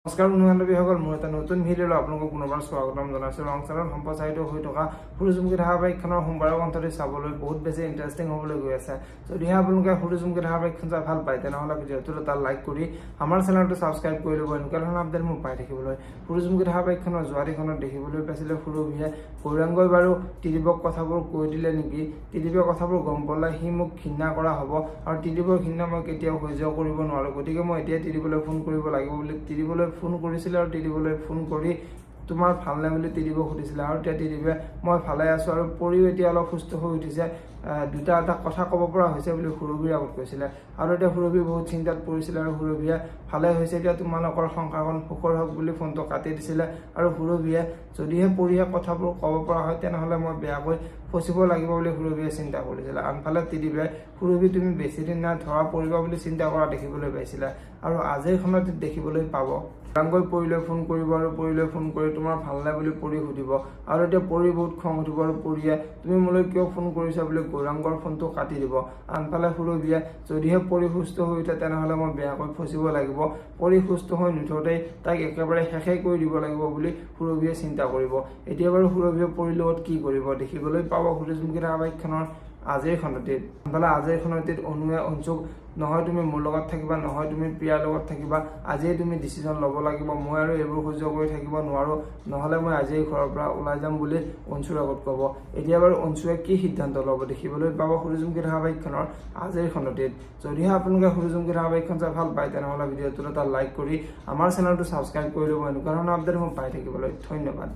নমস্কাৰ বন্ধু-বান্ধৱীসকল, মোৰ এটা নতুন ভিডিঅ'লৈ আপোনালোকক পুনৰবাৰ স্বাগতম জনাইছোঁ। লং চেনেলত সম্প্ৰচাৰিত হৈ থকা সূৰুযমুখী ধাৰাবাহিকখনৰ সোমবাৰৰ অন্তত চাবলৈ বহুত বেছি ইণ্টাৰেষ্টিং হ'বলৈ গৈ আছে। যদিহে আপোনালোকে সূৰুযমুখী ধাৰাবাহিকখন চাই ভাল পায় তেনেহ'লে ভিডিঅ'টোত এটা লাইক কৰি আমাৰ চেনেলটো ছাবস্ক্ৰাইব কৰি ল'ব, এনেকুৱা ধৰণৰ আপডেট মোৰ পাই থাকিবলৈ। সূৰুযমুখী ধাৰাবাহিকখনৰ যোৱাদিখনত দেখিবলৈ পাইছিলে সুৰভিয়ে গৌৰাংগই বাৰু ত্ৰিদীপক কথাবোৰ কৈ দিলে নেকি, ত্ৰিদীপে কথাবোৰ গম পালে সি মোক ঘৃণা কৰা হ'ব আৰু ত্ৰিদীপৰ ঘৃণা মই কেতিয়াও সহ্য কৰিব নোৱাৰোঁ, গতিকে মই এতিয়া ত্ৰিদীপলৈ ফোন কৰিব লাগিব বুলি ত্ৰিদীপলৈ ফোন কৰিছিলে আৰু ত্ৰিদীপলৈ ফোন কৰি তোমাৰ ভালনে বুলি ত্ৰিদীপক সুধিছিলে আৰু এতিয়া ত্ৰিদীপে মই ভালে আছোঁ আৰু পৰিও এতিয়া অলপ সুস্থ হৈ উঠিছে, দুটা এটা কথা ক'ব পৰা হৈছে বুলি সুৰভিৰ আগত কৈছিলে। আৰু এতিয়া সুৰভি বহুত চিন্তাত পৰিছিলে আৰু সুৰভিয়ে ভালে হৈছে, এতিয়া তোমালোকৰ সংসাৰখন সুখৰ হওক বুলি ফোনটো কাটি দিছিলে। আৰু সুৰভিয়ে যদিহে পৰিহে কথাবোৰ ক'ব পৰা হয় তেনেহ'লে মই বেয়াকৈ ফচিব লাগিব বুলি সুৰভিয়ে চিন্তা কৰিছিলে। আনফালে ত্ৰিদীপে সুৰভি তুমি বেছিদিন নাই ধৰা পৰিবা বুলি চিন্তা কৰা দেখিবলৈ পাইছিলে আৰু আজিৰখনত দেখিবলৈ পাব গৌৰাংগই পৰিলৈ ফোন কৰিব আৰু পৰিলৈ ফোন কৰি তোমাৰ ভালনে বুলি পৰি সুধিব আৰু এতিয়া পৰি বহুত খং উঠিব আৰু পৰিয়ে তুমি মোলৈ কিয় ফোন কৰিছা বুলি গৌৰাংগৰ ফোনটো কাটি দিব। আনফালে সুৰভিয়ে যদিহে পৰি সুস্থ হৈ উঠে তেনেহ'লে মই বেয়াকৈ ফচিব লাগিব, পৰি সুস্থ হৈ নুঠোঁতেই তাইক একেবাৰে শেষেই কৰি দিব লাগিব বুলি সুৰভিয়ে চিন্তা কৰিব। এতিয়া বাৰু সুৰভিয়ে পৰিৰ লগত কি কৰিব দেখিবলৈ পাব সূৰুযমুখী ধাৰাবাহিকখনৰ আজিৰ খণ্ডটিত। আনফালে আজিৰ খণ্ডটিত অনুৱে অঞ্চুক নহয় তুমি মোৰ লগত থাকিবা, নহয় তুমি প্ৰিয়াৰ লগত থাকিবা, আজিয়ে তুমি ডিচিশ্যন ল'ব লাগিব, মই আৰু এইবোৰ সহ্য কৰি থাকিব নোৱাৰোঁ, নহ'লে মই আজিয়ে ঘৰৰ পৰা ওলাই যাম বুলি অঞ্চুৰ আগত ক'ব। এতিয়া বাৰু অঞ্চুৱে কি সিদ্ধান্ত ল'ব দেখিবলৈ পাব সূৰুযমুখী ধাৰাবাহিকখনৰ আজিৰ খণ্ডটিত। যদিহে আপোনালোকে সূৰুযমুখী ধাৰাবাহিকখন চাই ভাল পায় তেনেহ'লে ভিডিঅ'টোত এটা লাইক কৰি আমাৰ চেনেলটো ছাবস্ক্ৰাইব কৰি ল'ব, এনেকুৱা ধৰণৰ আপডেট মই পাই থাকিবলৈ। ধন্যবাদ।